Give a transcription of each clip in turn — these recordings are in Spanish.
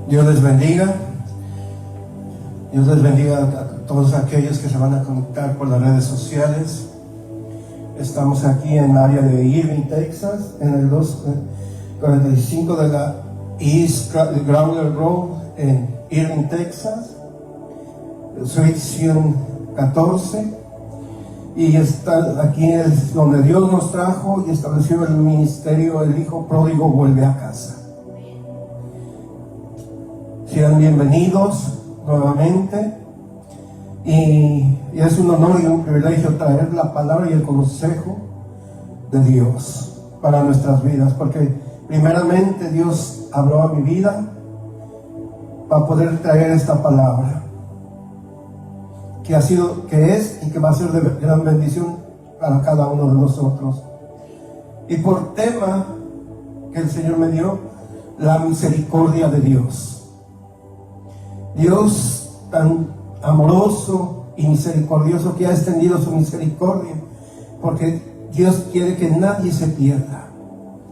Dios les bendiga. Dios les bendiga a todos aquellos que se van a conectar por las redes sociales. Estamos aquí en el área de Irving, Texas, en el 245 de la East Growler Road en Irving, Texas, Suite 114. Y aquí es donde Dios nos trajo y estableció el ministerio El Hijo Pródigo Vuelve a Casa. Sean bienvenidos nuevamente. Y es un honor y un privilegio traer la palabra y el consejo de Dios para nuestras vidas, porque primeramente Dios habló a mi vida para poder traer esta palabra que es y que va a ser de gran bendición para cada uno de nosotros. Y por tema que el Señor me dio, la misericordia de Dios. Dios tan amoroso y misericordioso que ha extendido su misericordia, porque Dios quiere que nadie se pierda,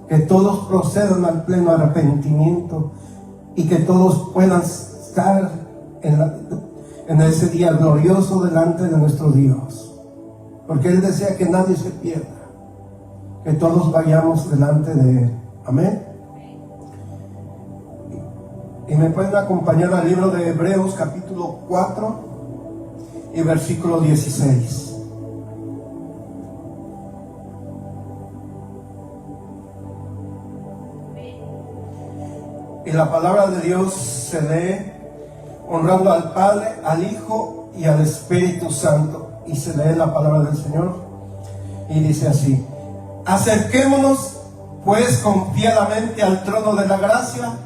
que todos procedan al pleno arrepentimiento y que todos puedan estar en ese día glorioso delante de nuestro Dios, porque Él desea que nadie se pierda, que todos vayamos delante de Él. Amén. Y me pueden acompañar al libro de Hebreos capítulo 4 y versículo 16. Y la palabra de Dios se lee honrando al Padre, al Hijo y al Espíritu Santo. Y se lee la palabra del Señor y dice así: acerquémonos pues confiadamente al trono de la gracia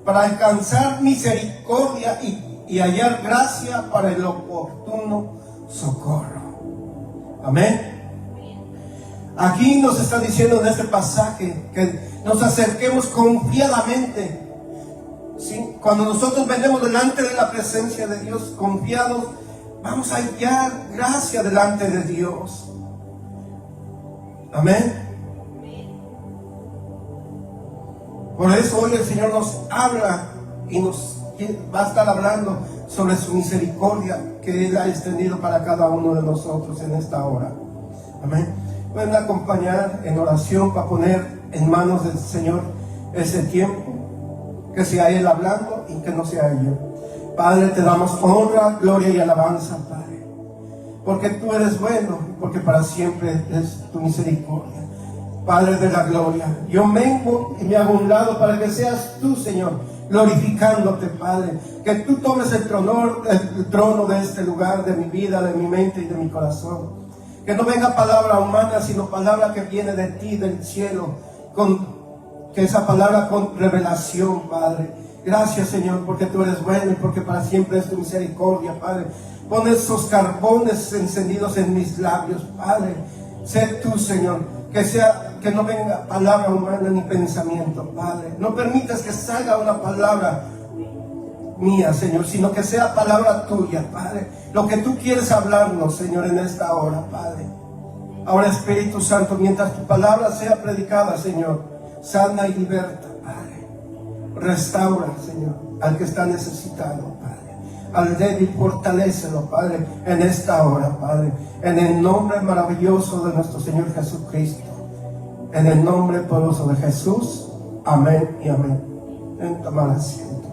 para alcanzar misericordia y hallar gracia para el oportuno socorro. Amén. Aquí nos está diciendo en este pasaje que nos acerquemos confiadamente. ¿Sí? Cuando nosotros venimos delante de la presencia de Dios confiados, vamos a hallar gracia delante de Dios. Amén. Por eso hoy el Señor nos habla y nos va a estar hablando sobre su misericordia que Él ha extendido para cada uno de nosotros en esta hora. Amén. Pueden acompañar en oración para poner en manos del Señor ese tiempo, que sea Él hablando y que no sea yo. Padre, te damos honra, gloria y alabanza, Padre, porque tú eres bueno, porque para siempre es tu misericordia. Padre de la gloria, yo mengo y me hago a un lado para que seas tú, Señor, glorificándote, Padre, que tú tomes el trono de este lugar, de mi vida, de mi mente y de mi corazón. Que no venga palabra humana, sino palabra que viene de ti, del cielo, que esa palabra con revelación, Padre. Gracias, Señor, porque tú eres bueno y porque para siempre es tu misericordia, Padre. Pon esos carbones encendidos en mis labios, Padre. Sé tú, Señor, que no venga palabra humana ni pensamiento, Padre. No permitas que salga una palabra mía, Señor, sino que sea palabra tuya, Padre. Lo que tú quieres hablarnos, Señor, en esta hora, Padre. Ahora, Espíritu Santo, mientras tu palabra sea predicada, Señor, sana y liberta, Padre. Restaura, Señor, al que está necesitado, Padre. Al débil, fortalécelo, Padre, en esta hora, Padre. En el nombre maravilloso de nuestro Señor Jesucristo. En el nombre poderoso de Jesús. Amén y amén. En tomar asiento.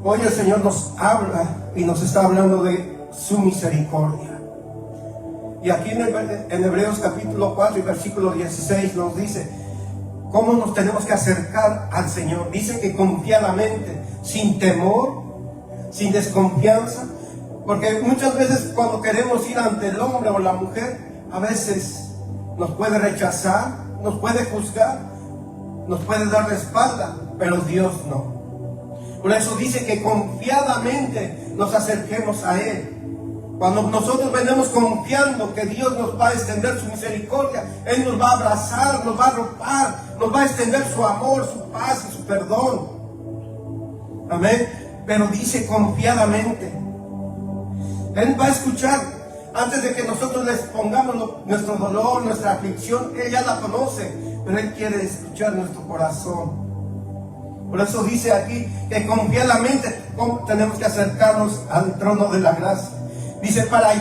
Hoy el Señor nos habla y nos está hablando de su misericordia. Y aquí en Hebreos capítulo 4 y versículo 16 nos dice cómo nos tenemos que acercar al Señor. Dice que confiadamente, sin temor, sin desconfianza, porque muchas veces cuando queremos ir ante el hombre o la mujer, a veces nos puede rechazar, nos puede juzgar, nos puede dar la espalda, pero Dios no. Por eso dice que confiadamente nos acerquemos a Él. Cuando nosotros venimos confiando que Dios nos va a extender su misericordia, Él nos va a abrazar, nos va a arropar, nos va a extender su amor, su paz y su perdón. Amén. Pero dice confiadamente. Él va a escuchar Antes de que nosotros les pongamos nuestro dolor, nuestra aflicción, Él ya la conoce, pero Él quiere escuchar nuestro corazón. Por eso dice aquí que confiadamente tenemos que acercarnos al trono de la gracia. Dice, para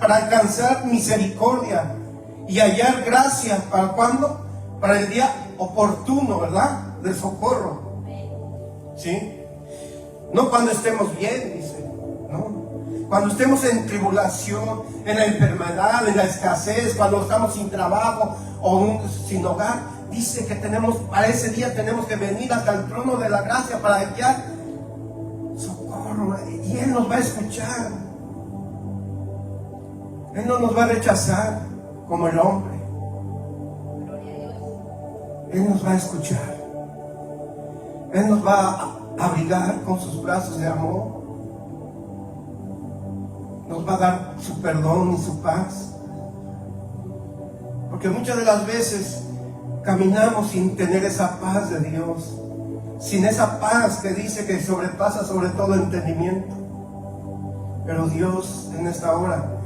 alcanzar misericordia y hallar gracia, ¿para cuándo? Para el día oportuno, ¿verdad? De socorro. ¿Sí? No cuando estemos bien, dice, ¿no? Cuando estemos en tribulación, en la enfermedad, en la escasez, cuando estamos sin trabajo o sin hogar, dice que para ese día tenemos que venir hasta el trono de la gracia para hallar socorro, y Él nos va a escuchar. Él no nos va a rechazar como el hombre. Él nos va a escuchar. Él nos va a abrigar con sus brazos de amor. Nos va a dar su perdón y su paz. Porque muchas de las veces caminamos sin tener esa paz de Dios, sin esa paz que dice que sobrepasa sobre todo entendimiento. Pero Dios en esta hora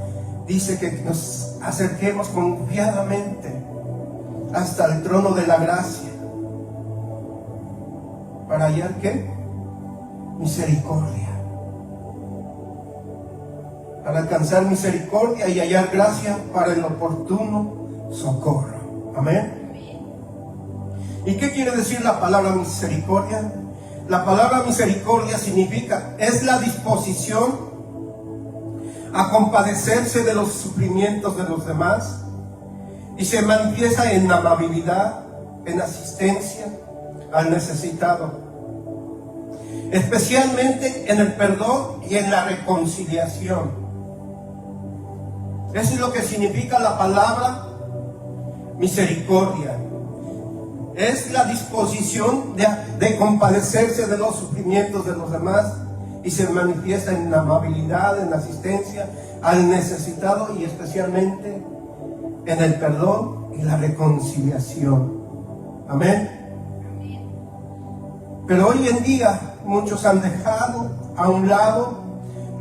dice que nos acerquemos confiadamente hasta el trono de la gracia. ¿Para hallar qué? Misericordia. Para alcanzar misericordia y hallar gracia para el oportuno socorro. Amén. ¿Y qué quiere decir la palabra misericordia? La palabra misericordia significa, es la disposición a compadecerse de los sufrimientos de los demás, y se manifiesta en amabilidad, en asistencia al necesitado, especialmente en el perdón y en la reconciliación. Eso es lo que significa la palabra misericordia. Es la disposición de compadecerse de los sufrimientos de los demás, y se manifiesta en amabilidad, en asistencia al necesitado, y especialmente en el perdón y la reconciliación. Amén. Pero hoy en día muchos han dejado a un lado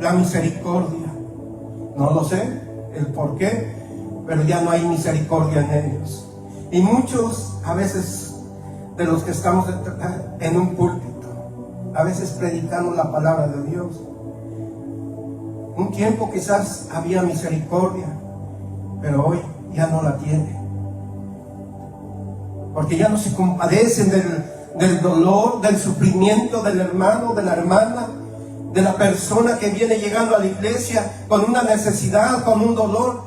la misericordia. No lo sé el por qué, pero ya no hay misericordia en ellos. Y muchos, a veces, de los que estamos en un púlpito, a veces predicando la palabra de Dios, un tiempo quizás había misericordia, pero hoy ya no la tiene, porque ya no se compadecen del dolor, del sufrimiento del hermano, de la hermana, de la persona que viene llegando a la iglesia con una necesidad, con un dolor.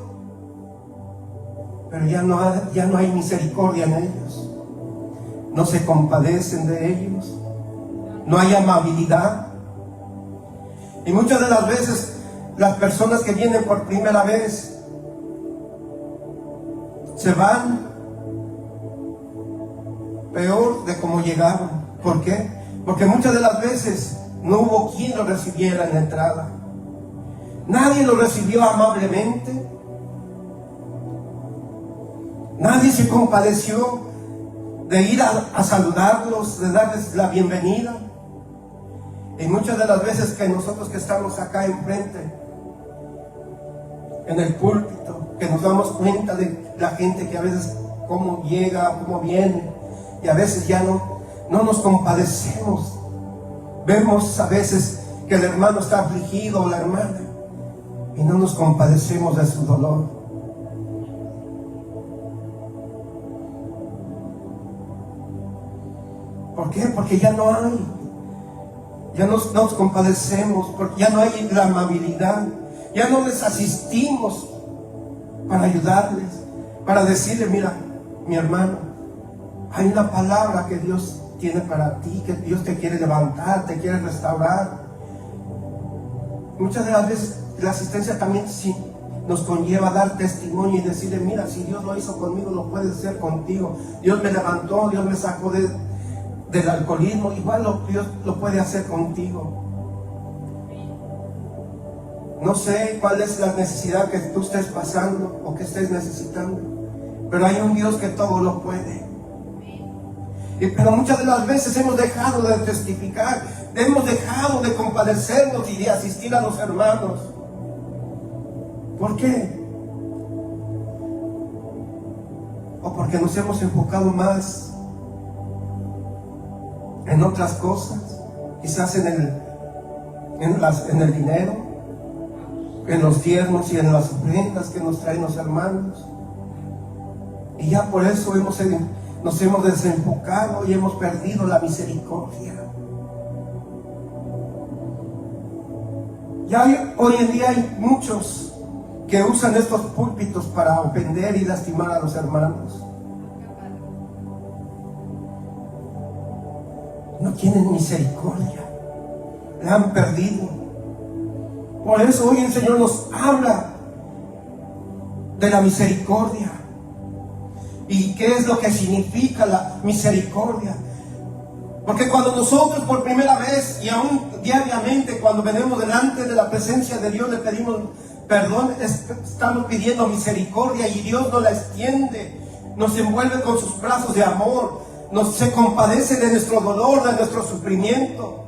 Pero ya no hay misericordia en ellos. No se compadecen de ellos. No hay amabilidad. Y muchas de las veces las personas que vienen por primera vez se van peor de como llegaban. ¿Por qué? Porque muchas de las veces no hubo quien lo recibiera en la entrada. Nadie lo recibió amablemente. Nadie se compadeció de ir a saludarlos, de darles la bienvenida. Y muchas de las veces que nosotros que estamos acá enfrente, en el púlpito, que nos damos cuenta de la gente que a veces cómo llega, cómo viene, y a veces ya no nos compadecemos. Vemos a veces que el hermano está afligido o la hermana, y no nos compadecemos de su dolor. ¿Por qué? Porque ya no hay. Ya nos compadecemos, porque ya no hay la amabilidad. Ya no les asistimos para ayudarles, para decirle, mira, mi hermano, hay una palabra que Dios tiene para ti, que Dios te quiere levantar, te quiere restaurar. Muchas de las veces la asistencia también sí nos conlleva a dar testimonio y decirle, mira, si Dios lo hizo conmigo, lo puede hacer contigo. Dios me levantó, Dios me sacó del alcoholismo, igual Dios lo puede hacer contigo. No sé cuál es la necesidad que tú estés pasando o que estés necesitando, pero hay un Dios que todo lo puede. Pero muchas de las veces hemos dejado de testificar, hemos dejado de compadecernos y de asistir a los hermanos. ¿Por qué? O porque nos hemos enfocado más en otras cosas, quizás en el dinero, en los diezmos y en las ofrendas que nos traen los hermanos. Y ya por eso nos hemos desenfocado y hemos perdido la misericordia. Hoy en día hay muchos que usan estos púlpitos para ofender y lastimar a los hermanos. No tienen misericordia, la han perdido. Por eso hoy el Señor nos habla de la misericordia. ¿Y qué es lo que significa la misericordia? Porque cuando nosotros por primera vez y aún diariamente cuando venimos delante de la presencia de Dios le pedimos perdón, estamos pidiendo misericordia y Dios nos la extiende, nos envuelve con sus brazos de amor, se compadece de nuestro dolor, de nuestro sufrimiento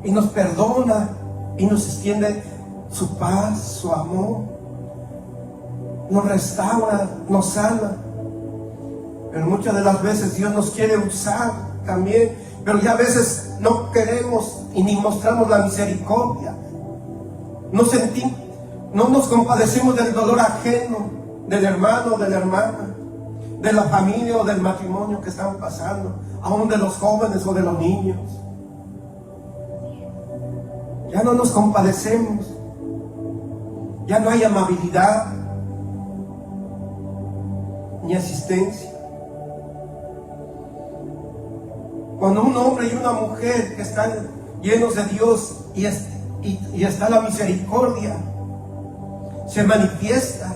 y nos perdona y nos extiende su paz, su amor, nos restaura, nos sana. Pero muchas de las veces Dios nos quiere usar también, pero ya a veces no queremos y ni mostramos la misericordia. No nos compadecemos del dolor ajeno, del hermano, de la hermana, de la familia o del matrimonio que están pasando, aún de los jóvenes o de los niños. Ya no nos compadecemos, ya no hay amabilidad ni asistencia. Cuando un hombre y una mujer que están llenos de Dios y está la misericordia, se manifiesta.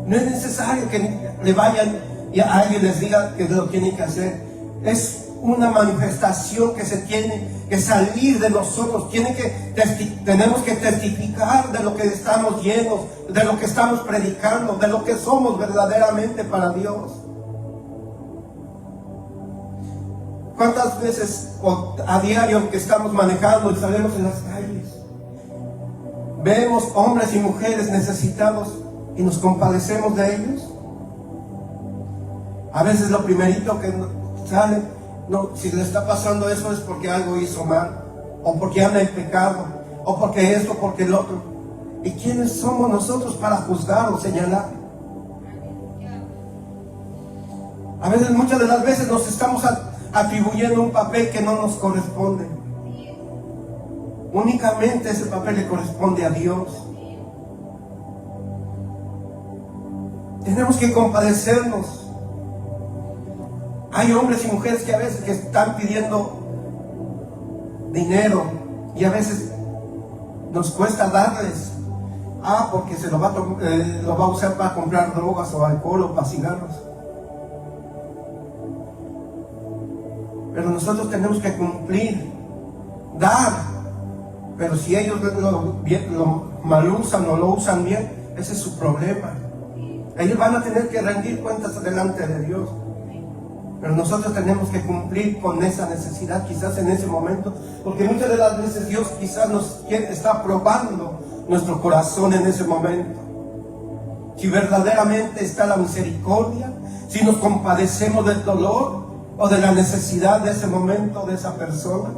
No es necesario que le vayan y a alguien les diga que lo tienen que hacer. Es una manifestación que se tiene que salir de nosotros. Tenemos que testificar de lo que estamos llenos, de lo que estamos predicando, de lo que somos verdaderamente para Dios. ¿Cuántas veces a diario que estamos manejando y salimos en las calles, vemos hombres y mujeres necesitados y nos compadecemos de ellos? A veces lo primerito que sale, no, si le está pasando eso es porque algo hizo mal, o porque anda en pecado, o porque esto, porque el otro. ¿Y quiénes somos nosotros para juzgar o señalar? A veces, muchas de las veces nos estamos atribuyendo un papel que no nos corresponde. Únicamente ese papel le corresponde a Dios. Tenemos que compadecernos. Hay hombres y mujeres que a veces que están pidiendo dinero y a veces nos cuesta darles. Porque se lo va a usar para comprar drogas o alcohol o para cigarros. Pero nosotros tenemos que cumplir, dar. Pero si ellos lo mal usan o lo usan bien, ese es su problema. Ellos van a tener que rendir cuentas delante de Dios. Pero nosotros tenemos que cumplir con esa necesidad quizás en ese momento, porque muchas de las veces Dios quizás nos está probando nuestro corazón en ese momento. Si verdaderamente está la misericordia, si nos compadecemos del dolor o de la necesidad de ese momento, de esa persona.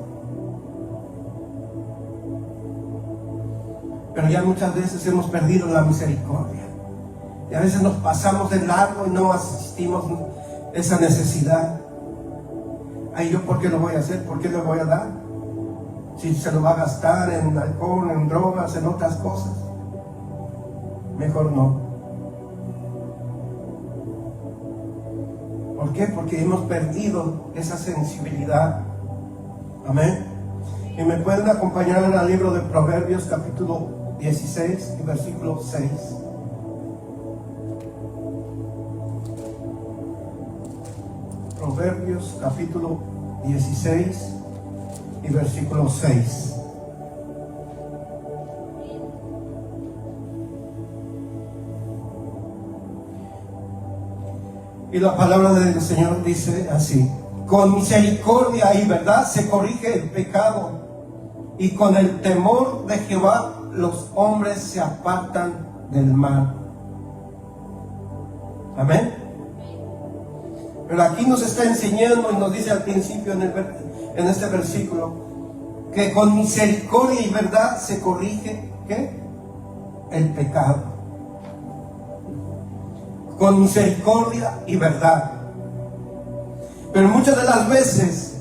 Pero ya muchas veces hemos perdido la misericordia. Y a veces nos pasamos de largo y no asistimos esa necesidad. ¿Yo por qué lo voy a hacer? ¿Por qué le voy a dar? Si se lo va a gastar en alcohol, en drogas, en otras cosas. Mejor no. ¿Por qué? Porque hemos perdido esa sensibilidad. Amén. Y me pueden acompañar en el libro de Proverbios capítulo 16 y versículo 6. Proverbios capítulo 16 y versículo 6. Y la palabra del Señor dice así: con misericordia y verdad se corrige el pecado, y con el temor de Jehová los hombres se apartan del mal. Amén. Pero aquí nos está enseñando y nos dice al principio en este versículo que con misericordia y verdad se corrige, ¿qué? El pecado. Con misericordia y verdad. Pero muchas de las veces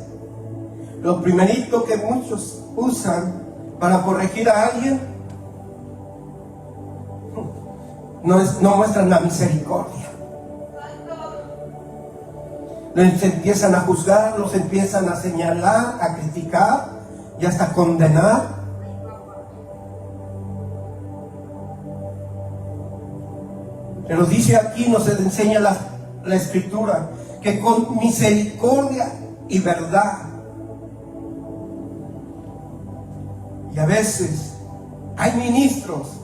lo primerito que muchos usan para corregir a alguien no muestran la misericordia. Los empiezan a juzgar, los empiezan a señalar, a criticar y hasta condenar. Pero dice aquí, nos enseña la Escritura, que con misericordia y verdad. Y a veces hay ministros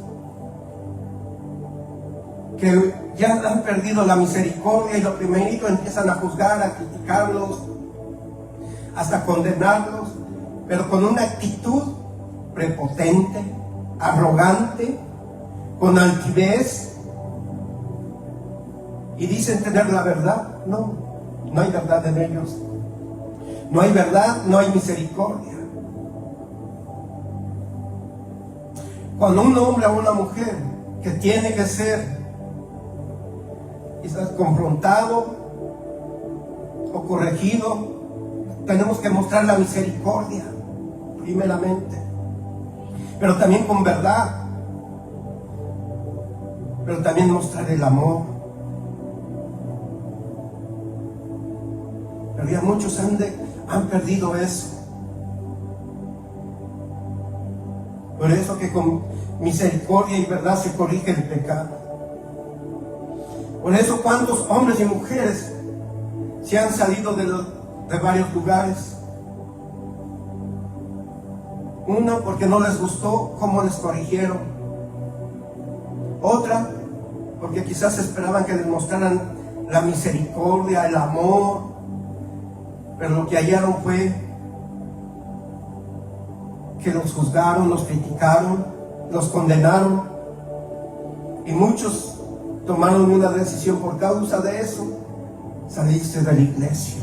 que ya han perdido la misericordia y lo primerito empiezan a juzgar, a criticarlos, hasta condenarlos, pero con una actitud prepotente, arrogante, con altivez, y dicen tener la verdad. No hay verdad en ellos. No hay verdad, no hay misericordia. Cuando un hombre o una mujer que tiene que ser quizás confrontado o corregido, tenemos que mostrar la misericordia primeramente, pero también con verdad, pero también mostrar el amor. Pero ya muchos han perdido eso. Por eso que con misericordia y verdad se corrige el pecado. Por eso cuántos hombres y mujeres se han salido de varios lugares. Uno, porque no les gustó cómo les corrigieron. Otra, porque quizás esperaban que les mostraran la misericordia, el amor, pero lo que hallaron fue que los juzgaron, los criticaron, los condenaron, y muchos tomaron una decisión por causa de eso, salirse de la iglesia.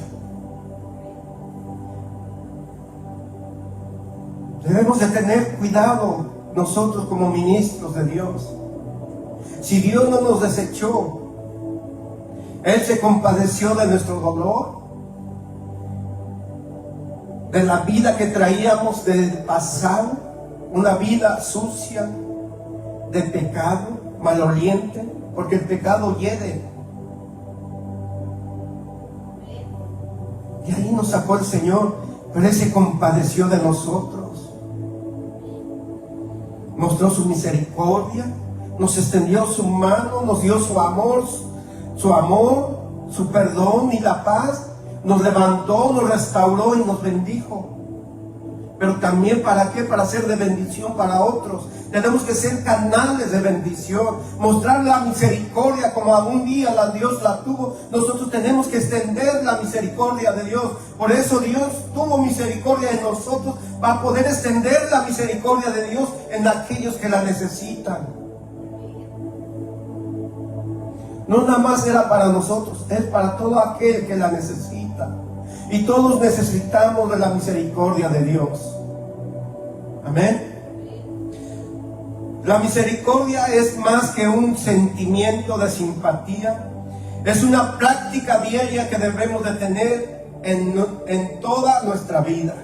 Debemos de tener cuidado nosotros como ministros de Dios. Si Dios no nos desechó, Él se compadeció de nuestro dolor, de la vida que traíamos del pasado, una vida sucia, de pecado, maloliente, porque el pecado hiede. Y ahí nos sacó el Señor, pero Él se compadeció de nosotros. Mostró su misericordia, nos extendió su mano, nos dio su amor, su perdón y la paz. Nos levantó, nos restauró y nos bendijo. Pero también, ¿para qué? Para ser de bendición para otros. Tenemos que ser canales de bendición, mostrar la misericordia como algún día Dios la tuvo. Nosotros tenemos que extender la misericordia de Dios. Por eso Dios tuvo misericordia en nosotros, para poder extender la misericordia de Dios en aquellos que la necesitan. No nada más era para nosotros, es para todo aquel que la necesita. Y todos necesitamos de la misericordia de Dios. Amén. La misericordia es más que un sentimiento de simpatía. Es una práctica diaria que debemos de tener en toda nuestra vida.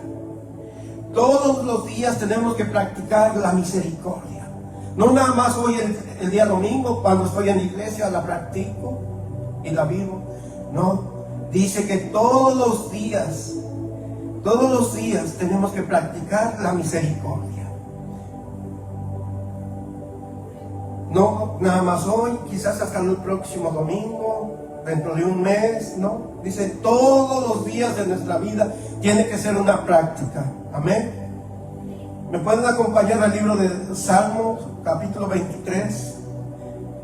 Todos los días tenemos que practicar la misericordia. No nada más hoy el día domingo, cuando estoy en la iglesia la practico y la vivo. No, dice que todos los días tenemos que practicar la misericordia. No nada más hoy, quizás hasta el próximo domingo, dentro de un mes, no. Dice todos los días de nuestra vida tiene que ser una práctica. Amén. ¿Me pueden acompañar al libro de Salmos, capítulo 23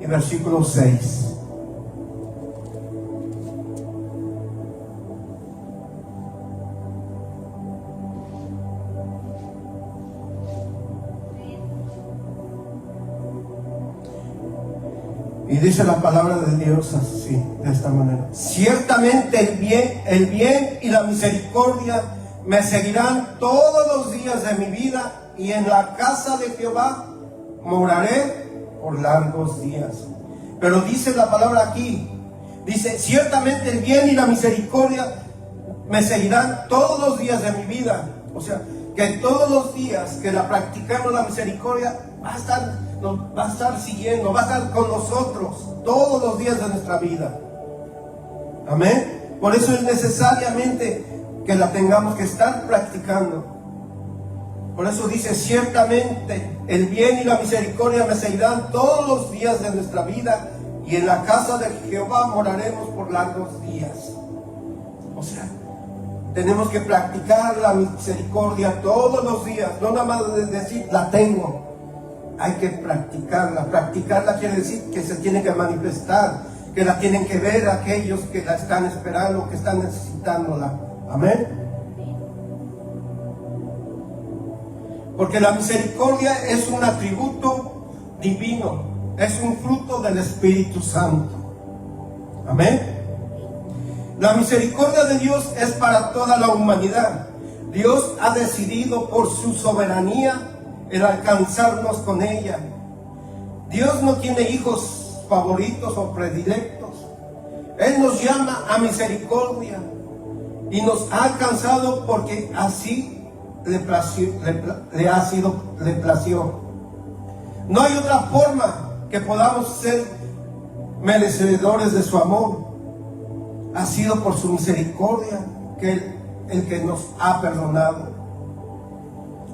y versículo 6? dice la palabra de Dios así, de esta manera: ciertamente el bien y la misericordia me seguirán todos los días de mi vida, y en la casa de Jehová moraré por largos días. Pero dice la palabra aquí, dice: ciertamente el bien y la misericordia me seguirán todos los días de mi vida. O sea, que todos los días que la practicamos la misericordia nos va a estar siguiendo, va a estar con nosotros todos los días de nuestra vida. Amén. Por eso es necesariamente que la tengamos que estar practicando. Por eso dice: ciertamente el bien y la misericordia me seguirán todos los días de nuestra vida, y en la casa de Jehová moraremos por largos días. O sea, tenemos que practicar la misericordia todos los días, no nada más decir la tengo. Hay que practicarla. Practicarla quiere decir que se tiene que manifestar, que la tienen que ver aquellos que la están esperando, que están necesitándola. Amén. Porque la misericordia es un atributo divino, es un fruto del Espíritu Santo. Amén. La misericordia de Dios es para toda la humanidad. Dios ha decidido por su soberanía el alcanzarnos con ella. Dios no tiene hijos favoritos o predilectos. Él nos llama a misericordia y nos ha alcanzado porque así le plació. No hay otra forma que podamos ser merecedores de su amor. Ha sido por su misericordia que el que nos ha perdonado.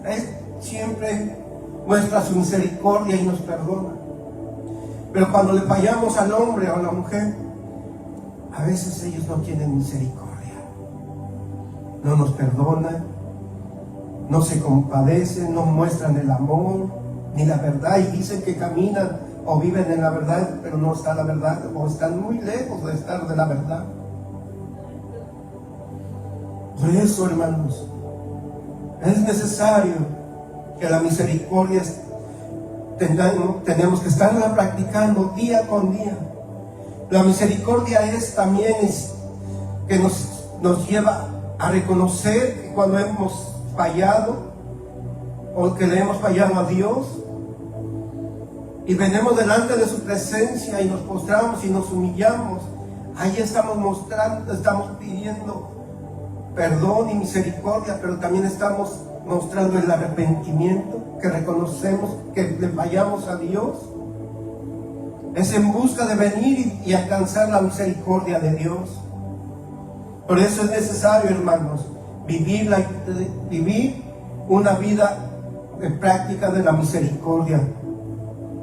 Él siempre muestra su misericordia y nos perdona. Pero cuando le fallamos al hombre o a la mujer, a veces ellos no tienen misericordia. No nos perdonan, no se compadecen, no muestran el amor ni la verdad, y dicen que caminan o viven en la verdad, pero no está la verdad, o están muy lejos de estar de la verdad. Por eso, hermanos, es necesario que la misericordia tenemos que estarla practicando día con día. La misericordia también que nos lleva a reconocer que cuando hemos fallado o que le hemos fallado a Dios y venimos delante de su presencia y nos postramos y nos humillamos, ahí estamos mostrando, estamos pidiendo perdón y misericordia, pero también estamos mostrando el arrepentimiento, que reconocemos que le fallamos a Dios. Es en busca de venir y alcanzar la misericordia de Dios. Por eso es necesario, hermanos, vivir una vida de práctica de la misericordia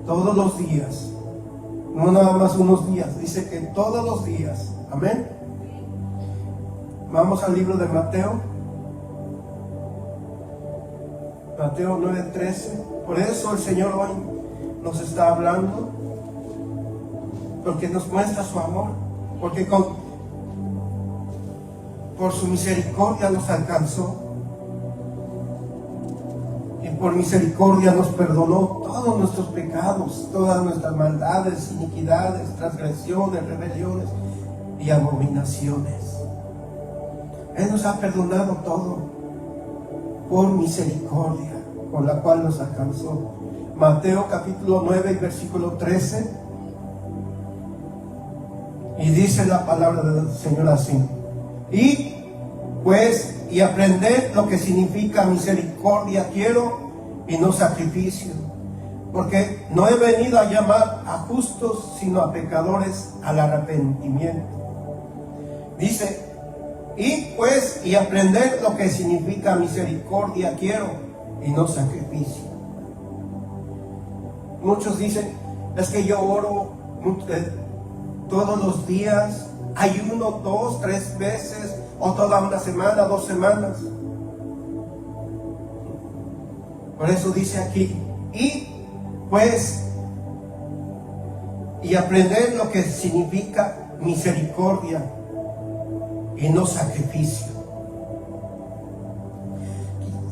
todos los días, no nada más unos días, dice que todos los días. Amén. Vamos al libro de Mateo 9:13. Por eso el Señor hoy nos está hablando, porque nos muestra su amor, porque por su misericordia nos alcanzó, y por misericordia nos perdonó todos nuestros pecados, todas nuestras maldades, iniquidades, transgresiones, rebeliones y abominaciones. Él nos ha perdonado todo por misericordia, con la cual nos alcanzó. Mateo capítulo 9 y versículo 13. Y dice la palabra del Señor así: y aprended lo que significa misericordia quiero, y no sacrificio, porque no he venido a llamar a justos, sino a pecadores al arrepentimiento. Dice: y aprender lo que significa misericordia quiero, y no sacrificio. Muchos dicen: es que yo oro todos los días, ayuno 2, 3 veces, o toda una semana, 2 semanas. Por eso dice aquí: y aprender lo que significa misericordia y no sacrificio.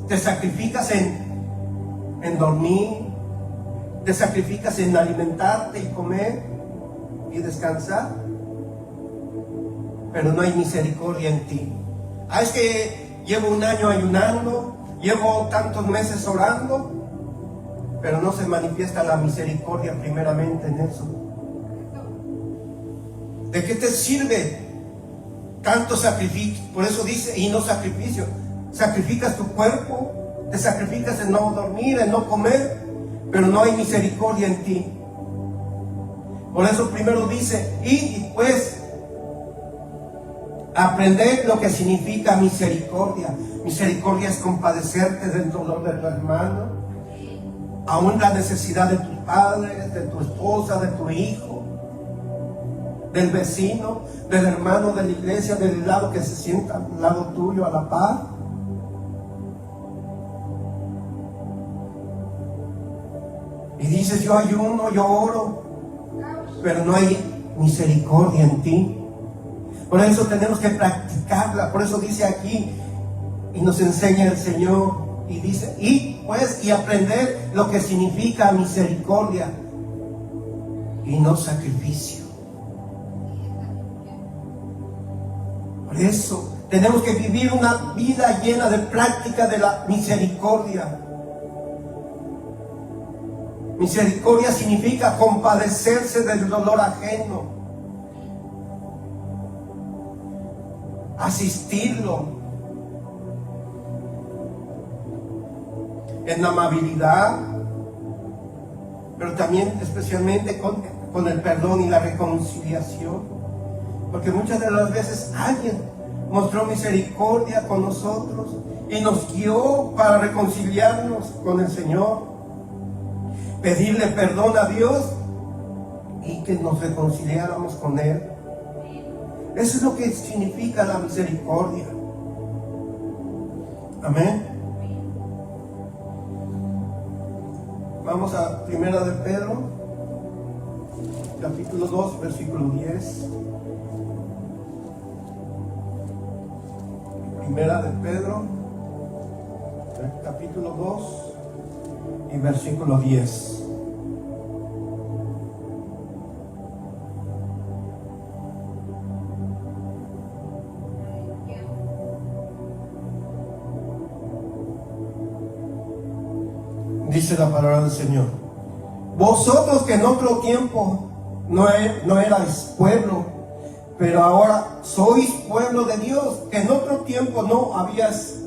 Te sacrificas en dormir, te sacrificas en alimentarte y comer, y descansar, pero no hay misericordia en ti. Es que llevo un año ayunando, llevo tantos meses orando, pero no se manifiesta la misericordia primeramente en eso. ¿De qué te sirve tanto sacrificio? Por eso dice, y no sacrificio. Sacrificas tu cuerpo, te sacrificas en no dormir, en no comer, pero no hay misericordia en ti. Por eso primero dice, y pues aprender lo que significa misericordia. Misericordia es compadecerte del dolor de tu hermano, aún la necesidad de tus padres, de tu esposa, de tu hijo, del vecino, del hermano de la iglesia, del lado que se sienta al lado tuyo a la par. Y dices, yo ayuno, yo oro, pero no hay misericordia en ti. Por eso tenemos que practicarla. Por eso dice aquí, y nos enseña el Señor, y dice, y aprender lo que significa misericordia y no sacrificio. Por eso tenemos que vivir una vida llena de práctica de la misericordia. Misericordia significa compadecerse del dolor ajeno, asistirlo en amabilidad, pero también especialmente con el perdón y la reconciliación, porque muchas de las veces alguien mostró misericordia con nosotros y nos guió para reconciliarnos con el Señor, pedirle perdón a Dios y que nos reconciliáramos con Él. Eso es lo que significa la misericordia. Amén. Vamos a Primera de Pedro, capítulo 2, versículo 10. Primera de Pedro, capítulo 2 y versículo 10. Dice la palabra del Señor: vosotros que en otro tiempo no erais pueblo, pero ahora sois pueblo de Dios, que en otro tiempo no habías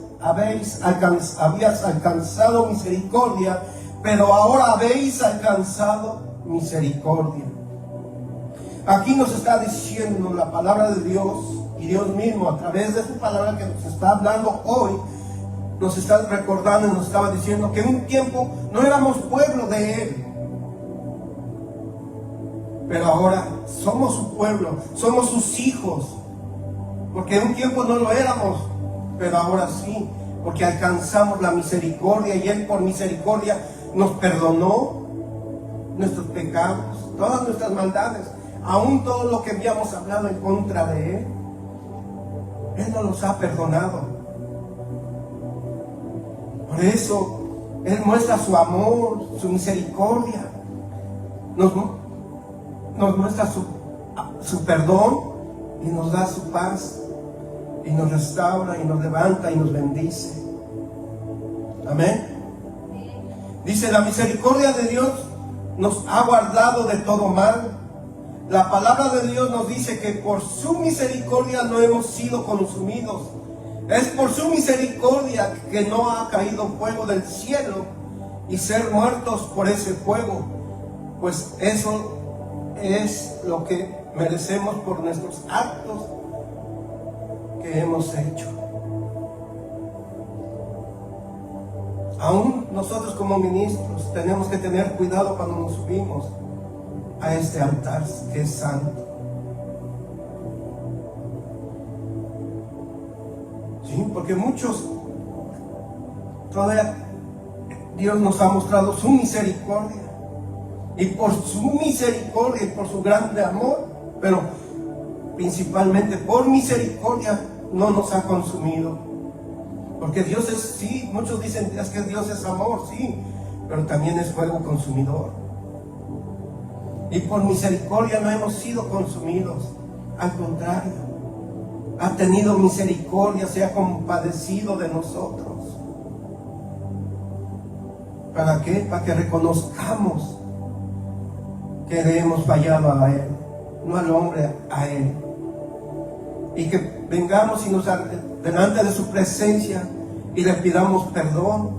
alcanzado misericordia, pero ahora habéis alcanzado misericordia. Aquí nos está diciendo la palabra de Dios, y Dios mismo a través de su palabra que nos está hablando hoy, nos está recordando y nos estaba diciendo que en un tiempo no éramos pueblo de Él, pero ahora somos su pueblo, somos sus hijos, porque en un tiempo no lo éramos, pero ahora sí, porque alcanzamos la misericordia y Él por misericordia nos perdonó nuestros pecados, todas nuestras maldades, aún todo lo que habíamos hablado en contra de Él, Él nos los ha perdonado. Por eso Él muestra su amor, su misericordia, nos muestra su perdón y nos da su paz y nos restaura y nos levanta y nos bendice. Amén. Dice: la misericordia de Dios nos ha guardado de todo mal. La palabra de Dios nos dice que por su misericordia no hemos sido consumidos. Es por su misericordia que no ha caído fuego del cielo y ser muertos por ese fuego, pues eso es lo que merecemos por nuestros actos que hemos hecho. Aún nosotros como ministros tenemos que tener cuidado cuando nos subimos a este altar que es santo. ¿Sí? Porque muchos, todavía Dios nos ha mostrado su misericordia, y por su misericordia y por su grande amor, pero principalmente por misericordia no nos ha consumido. Porque Dios es, sí, muchos dicen que Dios es amor, sí, pero también es fuego consumidor. Y por misericordia no hemos sido consumidos. Al contrario, ha tenido misericordia, se ha compadecido de nosotros. ¿Para qué? Para que reconozcamos que le hemos fallado a Él, no al hombre, a Él. Y que vengamos y nos delante de su presencia y le pidamos perdón,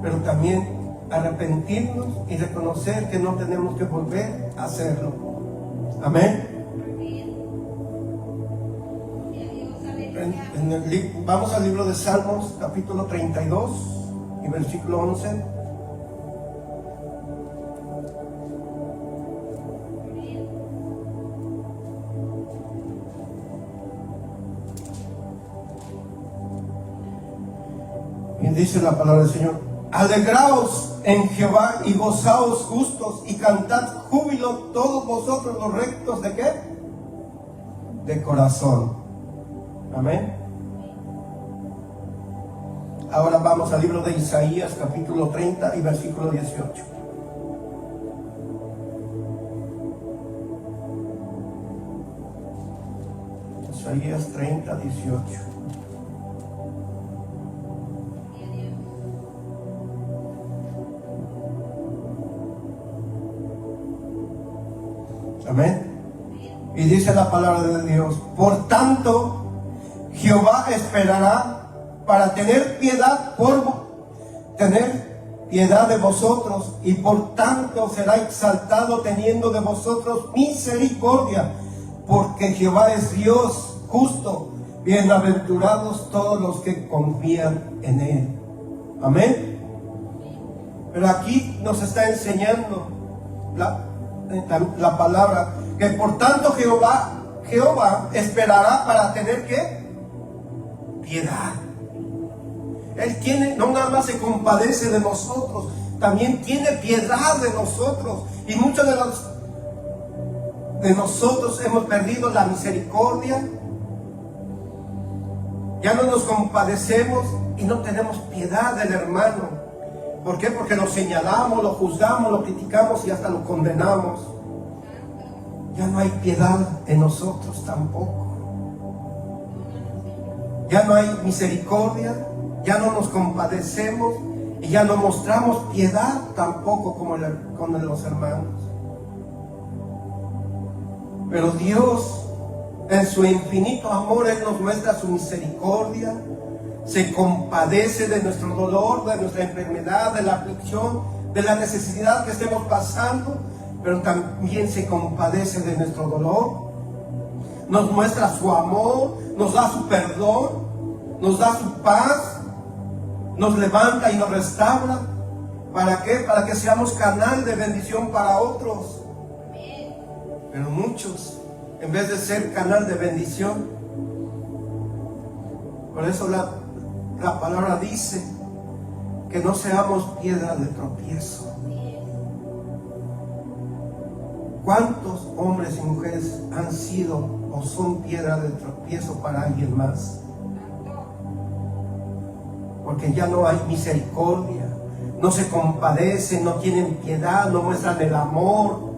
pero también arrepentirnos y reconocer que no tenemos que volver a hacerlo. Amén. Vamos al libro de Salmos, capítulo 32 y versículo 11. Y dice la palabra del Señor: alegraos en Jehová y gozaos justos, y cantad júbilo todos vosotros los rectos. ¿De qué? De corazón. Amén. Ahora vamos al libro de Isaías, capítulo 30 y versículo 18. Isaías 30, 18. Amén. Y dice la palabra de Dios: por tanto, Jehová esperará para tener piedad de vosotros, y por tanto será exaltado teniendo de vosotros misericordia, porque Jehová es Dios justo. Bienaventurados todos los que confían en Él. Amén. Pero aquí nos está enseñando la palabra que por tanto Jehová esperará para tener ¿qué? Piedad. Él tiene, no nada más se compadece de nosotros, también tiene piedad de nosotros. Y muchos de nosotros hemos perdido la misericordia. Ya no nos compadecemos y no tenemos piedad del hermano. ¿Por qué? Porque lo señalamos, lo juzgamos, lo criticamos y hasta lo condenamos. Ya no hay piedad en nosotros tampoco. Ya no hay misericordia, ya no nos compadecemos y ya no mostramos piedad tampoco como con los hermanos. Pero Dios, en su infinito amor, Él nos muestra su misericordia, se compadece de nuestro dolor, de nuestra enfermedad, de la aflicción, de la necesidad que estemos pasando, pero también se compadece de nuestro dolor, nos muestra su amor, nos da su perdón, nos da su paz, nos levanta y nos restaura. ¿Para qué? Para que seamos canal de bendición para otros. Pero muchos, en vez de ser canal de bendición, por eso la palabra dice que no seamos piedra de tropiezo. ¿Cuántos hombres y mujeres han sido o son piedra de tropiezo para alguien más? Porque ya no hay misericordia, no se compadecen, no tienen piedad, no muestran el amor.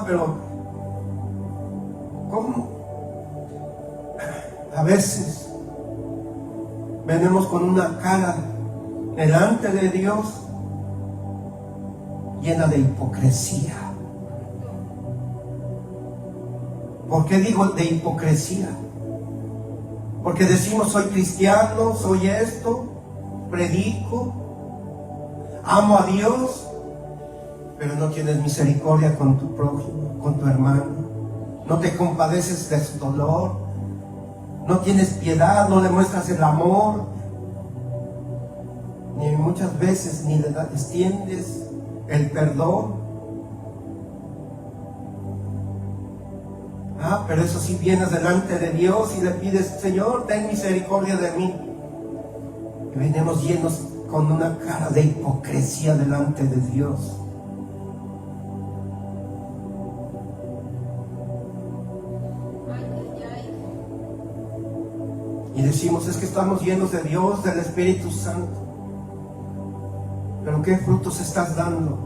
Pero ¿cómo? A veces venimos con una cara delante de Dios llena de hipocresía. ¿Por qué digo de hipocresía? Porque decimos: soy cristiano, soy esto, predico, amo a Dios, pero no tienes misericordia con tu prójimo, con tu hermano. No te compadeces de su dolor, no tienes piedad, no le muestras el amor, ni muchas veces ni le extiendes el perdón. Pero eso sí, vienes delante de Dios y le pides: Señor, ten misericordia de mí. Y venimos llenos con una cara de hipocresía delante de Dios. Y decimos: es que estamos llenos de Dios, del Espíritu Santo. Pero ¿qué frutos estás dando?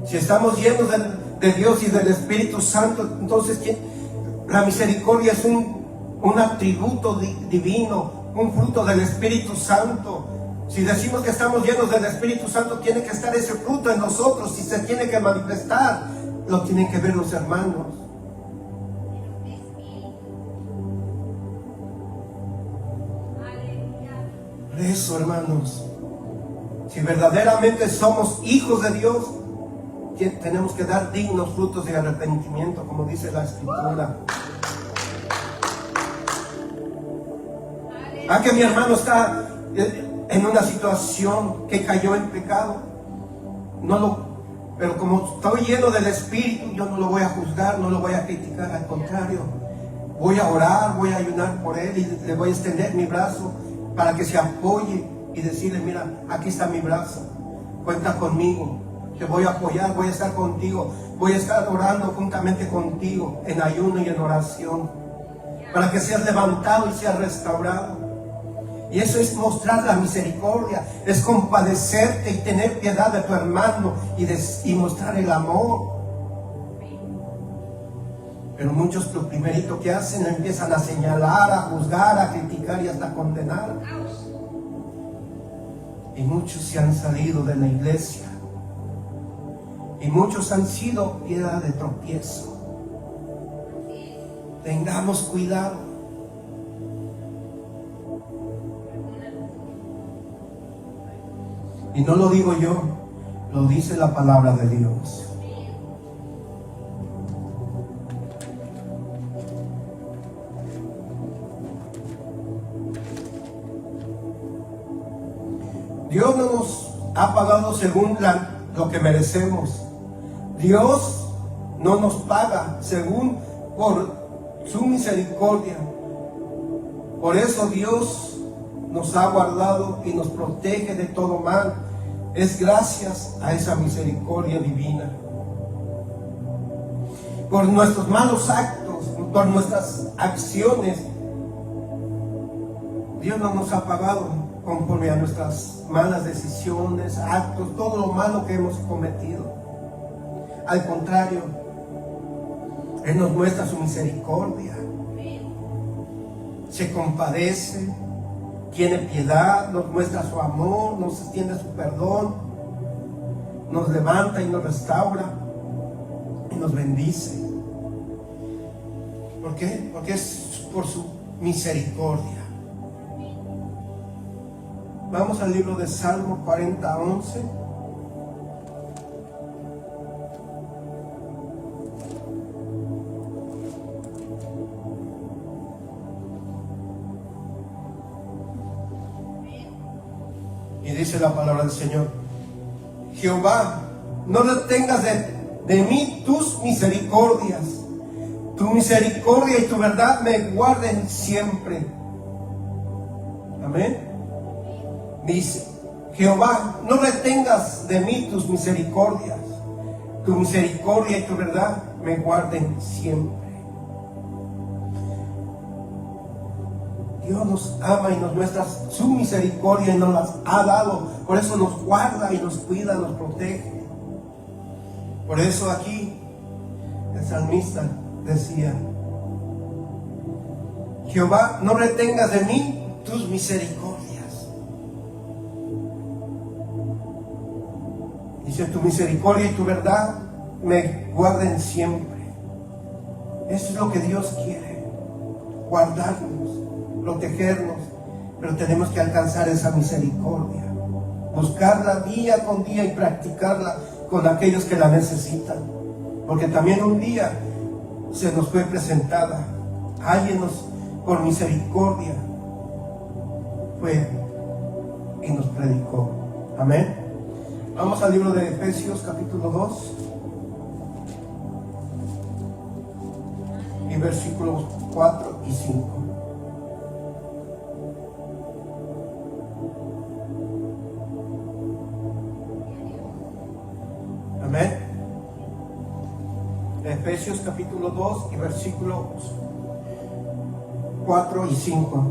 Si estamos llenos de Dios y del Espíritu Santo, entonces la misericordia es un atributo divino, un fruto del Espíritu Santo. Si decimos que estamos llenos del Espíritu Santo, tiene que estar ese fruto en nosotros. Si se tiene que manifestar, lo tienen que ver los hermanos. Por eso, hermanos, si verdaderamente somos hijos de Dios, tenemos que dar dignos frutos de arrepentimiento, como dice la Escritura. Que mi hermano está en una situación que cayó en pecado, pero como estoy lleno del Espíritu, yo no lo voy a juzgar, no lo voy a criticar, al contrario, voy a orar, voy a ayunar por él y le voy a extender mi brazo para que se apoye y decirle: mira, aquí está mi brazo, cuenta conmigo, te voy a apoyar, voy a estar contigo, voy a estar orando juntamente contigo en ayuno y en oración, para que seas levantado y seas restaurado. Y eso es mostrar la misericordia, es compadecerte y tener piedad de tu hermano y mostrar el amor. Pero muchos lo primerito que hacen empiezan a señalar, a juzgar, a criticar y hasta condenar. Y muchos se han salido de la iglesia. Y muchos han sido piedra de tropiezo. Tengamos cuidado. Y no lo digo yo, lo dice la palabra de Dios. Dios no nos ha pagado según lo que merecemos. Dios no nos paga según por su misericordia. Por eso Dios nos ha guardado y nos protege de todo mal. Es gracias a esa misericordia divina. Por nuestros malos actos, por nuestras acciones, Dios no nos ha pagado conforme a nuestras malas decisiones, actos, todo lo malo que hemos cometido. Al contrario, Él nos muestra su misericordia, se compadece, tiene piedad, nos muestra su amor, nos extiende su perdón, nos levanta y nos restaura y nos bendice. ¿Por qué? Porque es por su misericordia. Vamos al libro de Salmo 40:11. Y dice la palabra del Señor: Jehová, no retengas de mí tus misericordias. Tu misericordia y tu verdad me guarden siempre. Amén. Dice: Jehová, no retengas de mí tus misericordias. Tu misericordia y tu verdad me guarden siempre. Dios nos ama y nos muestra su misericordia y nos las ha dado. Por eso nos guarda y nos cuida, nos protege. Por eso aquí el salmista decía: Jehová, no retengas de mí tus misericordias. Dice: tu misericordia y tu verdad me guarden siempre. Eso es lo que Dios quiere, guardarnos, protegernos, pero tenemos que alcanzar esa misericordia, buscarla día con día y practicarla con aquellos que la necesitan, porque también un día se nos fue presentada, alguien por misericordia fue y nos predicó. Amén. Vamos al libro de Efesios capítulo 2 y versículos 4 y 5. Amén. Efesios capítulo 2 y versículos 4 y 5.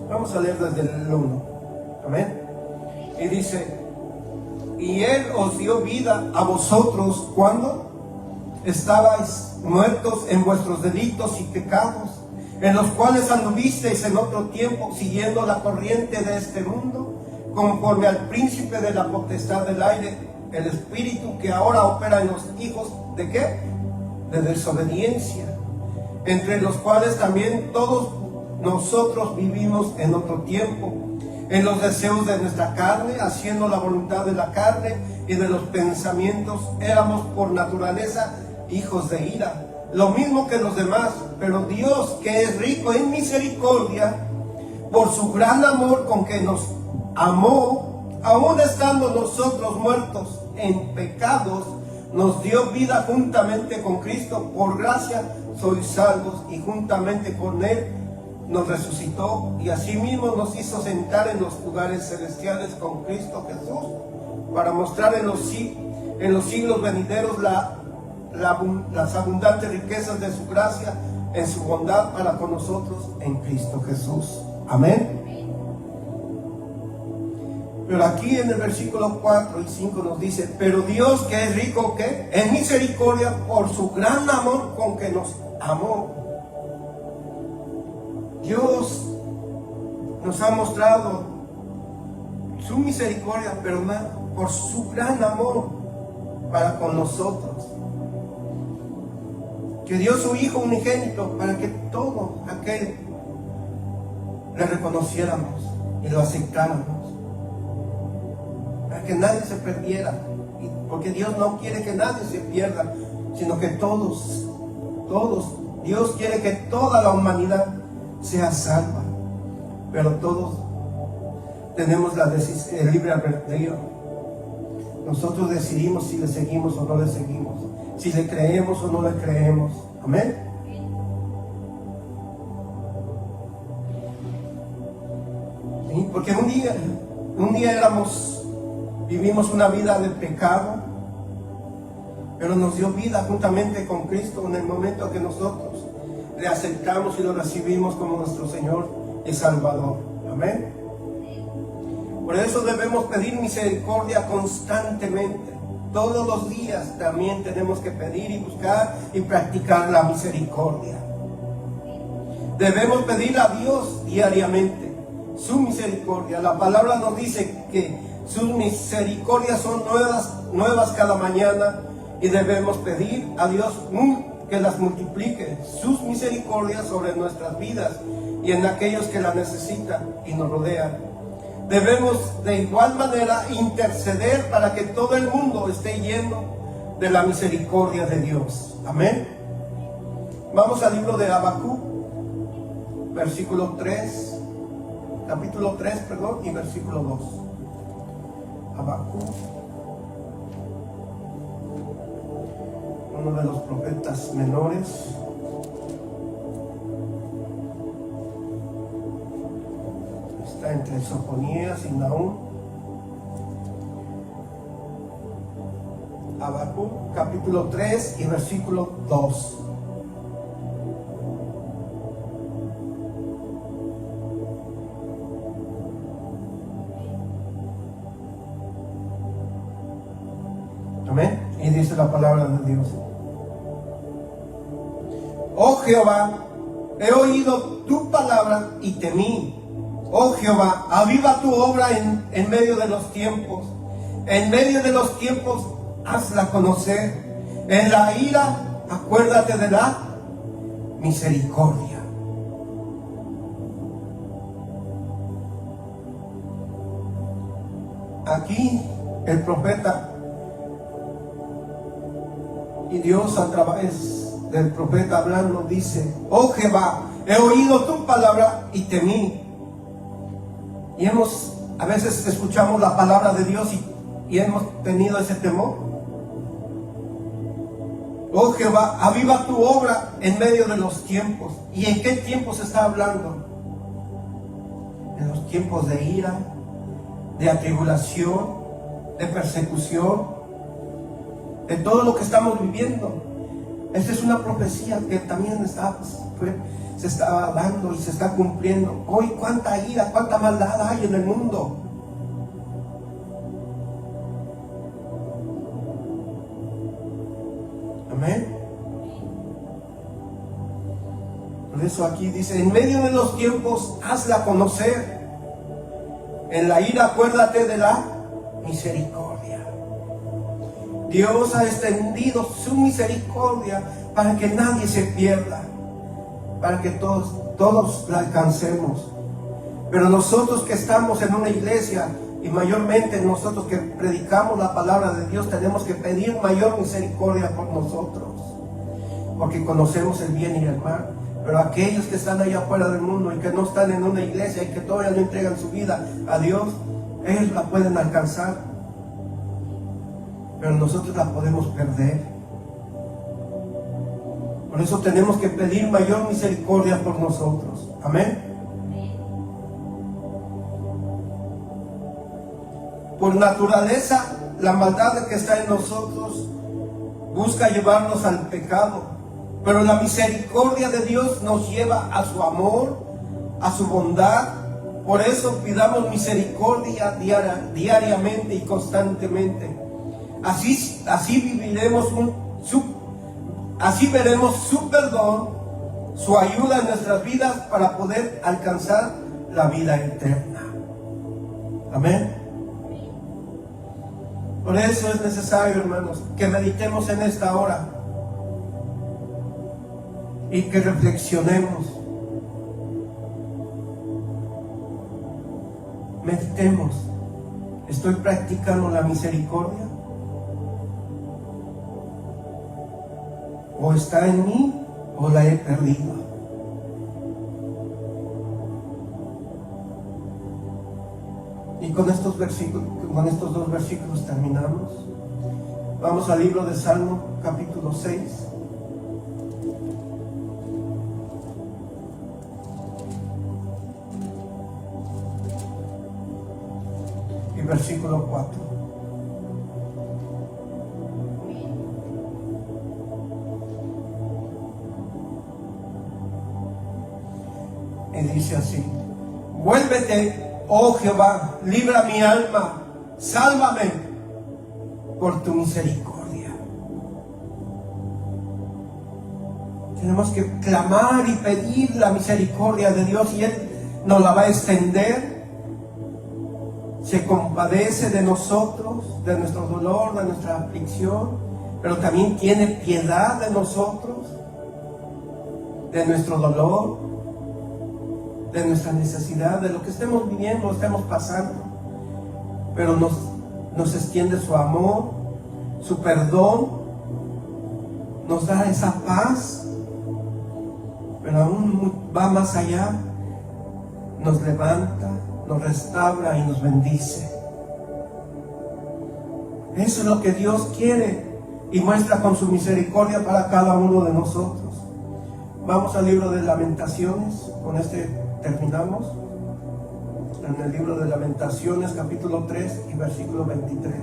Vamos a leer desde el 1. Amén. Y dice: y Él os dio vida a vosotros cuando estabais muertos en vuestros delitos y pecados, en los cuales anduvisteis en otro tiempo, siguiendo la corriente de este mundo, conforme al príncipe de la potestad del aire, el espíritu que ahora opera en los hijos ¿de qué? De desobediencia, entre los cuales también todos nosotros vivimos en otro tiempo, en los deseos de nuestra carne, haciendo la voluntad de la carne y de los pensamientos. Éramos por naturaleza hijos de ira, lo mismo que los demás, pero Dios, que es rico en misericordia, por su gran amor con que nos amó, aun estando nosotros muertos en pecados, nos dio vida juntamente con Cristo. Por gracia sois salvos, y juntamente con Él nos resucitó, y asimismo nos hizo sentar en los lugares celestiales con Cristo Jesús, para mostrar en los siglos venideros las abundantes riquezas de su gracia en su bondad para con nosotros en Cristo Jesús. Amén. Pero aquí en el versículo 4 y 5 nos dice: pero Dios, que es rico ¿qué? En misericordia, por su gran amor con que nos amó. Dios nos ha mostrado su misericordia, pero por su gran amor para con nosotros, que dio su Hijo unigénito para que todo aquel le reconociéramos y lo aceptáramos, para que nadie se perdiera, porque Dios no quiere que nadie se pierda, sino que todos, Dios quiere que toda la humanidad sea salva, pero todos tenemos el libre albedrío. Nosotros decidimos si le seguimos o no le seguimos, si le creemos o no le creemos. Amén. ¿Sí? Porque un día vivimos una vida de pecado, pero nos dio vida juntamente con Cristo en el momento que nosotros le aceptamos y lo recibimos como nuestro Señor y Salvador. Amén. Por eso debemos pedir misericordia constantemente. Todos los días también tenemos que pedir y buscar y practicar la misericordia. Debemos pedir a Dios diariamente su misericordia. La palabra nos dice que sus misericordias son nuevas cada mañana, y debemos pedir a Dios que las multiplique, sus misericordias sobre nuestras vidas y en aquellos que la necesitan y nos rodean. Debemos de igual manera interceder para que todo el mundo esté lleno de la misericordia de Dios. Amén. Vamos al libro de Habacuc, capítulo 3, y versículo 2. Habacuc, uno de los profetas menores. Está entre Sofonías y Nahum. Habacuc, capítulo 3 y versículo 2. Amén. Y dice la palabra de Dios: oh Jehová, he oído tu palabra y temí. Oh Jehová, aviva tu obra en medio de los tiempos. En medio de los tiempos, hazla conocer. En la ira, acuérdate de la misericordia. Aquí el profeta y Dios a través del profeta hablando dice: oh Jehová, he oído tu palabra y temí. Y a veces escuchamos la palabra de Dios y hemos tenido ese temor. Oh Jehová, aviva tu obra en medio de los tiempos. ¿Y en qué tiempos está hablando? En los tiempos de ira, de atribulación, de persecución, de todo lo que estamos viviendo. Esta es una profecía que también se está dando y se está cumpliendo. Hoy cuánta ira, cuánta maldad hay en el mundo. Amén. Por eso aquí dice, en medio de los tiempos, hazla conocer. En la ira, acuérdate de la misericordia. Dios ha extendido su misericordia para que nadie se pierda, para que todos la alcancemos. Pero nosotros que estamos en una iglesia, y mayormente nosotros que predicamos la palabra de Dios, tenemos que pedir mayor misericordia por nosotros, porque conocemos el bien y el mal. Pero aquellos que están allá afuera del mundo y que no están en una iglesia y que todavía no entregan su vida a Dios, ellos la pueden alcanzar, pero nosotros la podemos perder. Por eso tenemos que pedir mayor misericordia por nosotros. Amén. Por naturaleza, la maldad que está en nosotros busca llevarnos al pecado. Pero la misericordia de Dios nos lleva a su amor, a su bondad. Por eso pidamos misericordia diariamente y constantemente. Así veremos su perdón, su ayuda en nuestras vidas para poder alcanzar la vida eterna. Amén. Por eso es necesario, hermanos, que meditemos en esta hora y que reflexionemos. Meditemos. ¿Estoy practicando la misericordia? ¿O está en mí o la he perdido? Y con estos dos versículos terminamos. Vamos al libro de Salmo, capítulo 6. Versículo 4. Y dice así: vuélvete, oh Jehová, libra mi alma, sálvame por tu misericordia. Tenemos que clamar y pedir la misericordia de Dios, y Él nos la va a extender. Se compadece de nosotros, de nuestro dolor, de nuestra aflicción, pero también tiene piedad de nosotros, de nuestro dolor, de nuestra necesidad, de lo que estemos viviendo, estemos pasando. Pero nos extiende su amor, su perdón, nos da esa paz, pero aún va más allá, nos levanta, nos restaura y nos bendice. Eso es lo que Dios quiere y muestra con su misericordia para cada uno de nosotros. Vamos al libro de Lamentaciones. Con este terminamos. En el libro de Lamentaciones, capítulo 3 y versículo 23.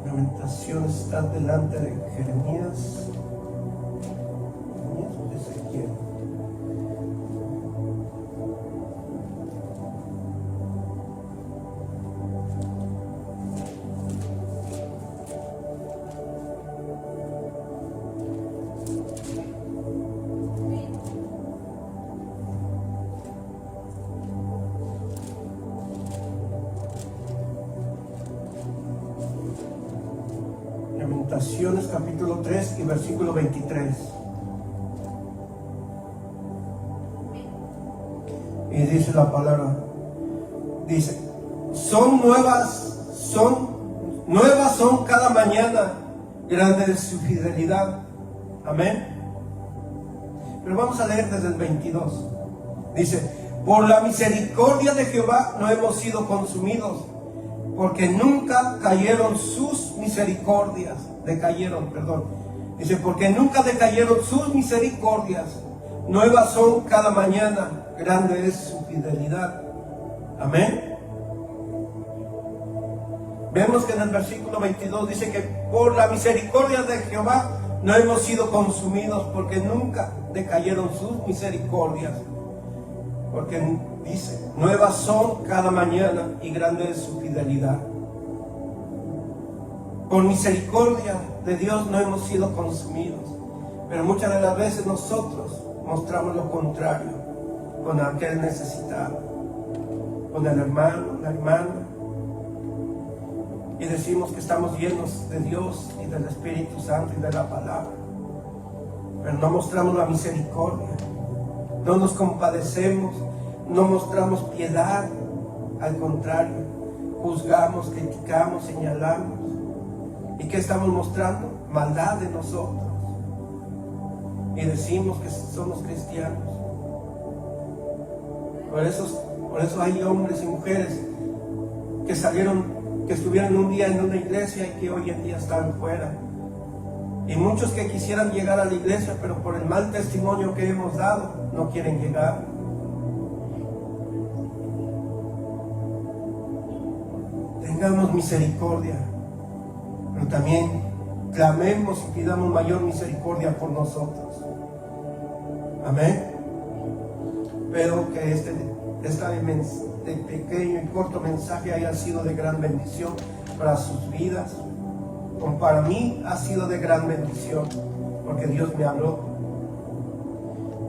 Lamentaciones está delante de Jeremías. Ezequiel. Lamentaciones capítulo 3 y versículo 23. Y dice la palabra, dice, nuevas son cada mañana, grande es su fidelidad. Amén. Pero vamos a leer desde el 22. Dice, por la misericordia de Jehová no hemos sido consumidos, porque nunca cayeron sus misericordias. Dice, porque nunca decayeron sus misericordias. Nuevas son cada mañana, grande es su fidelidad. Amén. Vemos que en el versículo 22 dice que por la misericordia de Jehová no hemos sido consumidos porque nunca decayeron sus misericordias. Porque dice, nuevas son cada mañana y grande es su fidelidad. Por misericordia de Dios no hemos sido consumidos, pero muchas de las veces nosotros mostramos lo contrario con aquel necesitado, con el hermano, la hermana, y decimos que estamos llenos de Dios y del Espíritu Santo y de la palabra, pero no mostramos la misericordia, no nos compadecemos, no mostramos piedad, al contrario, juzgamos, criticamos, señalamos. ¿Y qué estamos mostrando? Maldad de nosotros. Y decimos que somos cristianos. Por eso hay hombres y mujeres que estuvieron un día en una iglesia y que hoy en día están fuera. Y muchos que quisieran llegar a la iglesia, pero por el mal testimonio que hemos dado, no quieren llegar. Tengamos misericordia, pero también clamemos y pidamos mayor misericordia por nosotros. Amén. Espero que este pequeño y corto mensaje haya sido de gran bendición para sus vidas, como para mí ha sido de gran bendición, porque Dios me habló.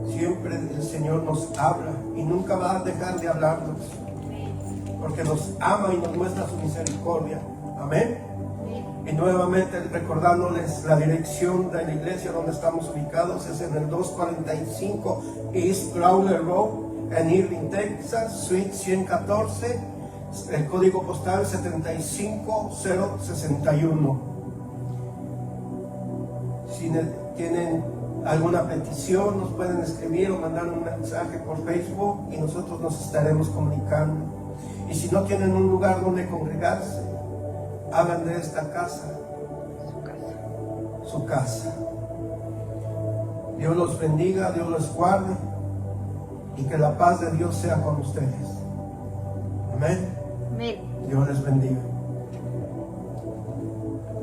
Siempre el Señor nos habla y nunca va a dejar de hablarnos, porque nos ama y nos muestra su misericordia. Amén. Y nuevamente recordándoles la dirección de la iglesia donde estamos ubicados, es en el 245 East Crowley Road en Irving, Texas, Suite 114, el código postal 75061. Si tienen alguna petición, nos pueden escribir o mandar un mensaje por Facebook y nosotros nos estaremos comunicando. Y si no tienen un lugar donde congregarse, hagan de esta casa su casa. Dios los bendiga, Dios los guarde y que la paz de Dios sea con ustedes. Amén. Amén. Dios les bendiga.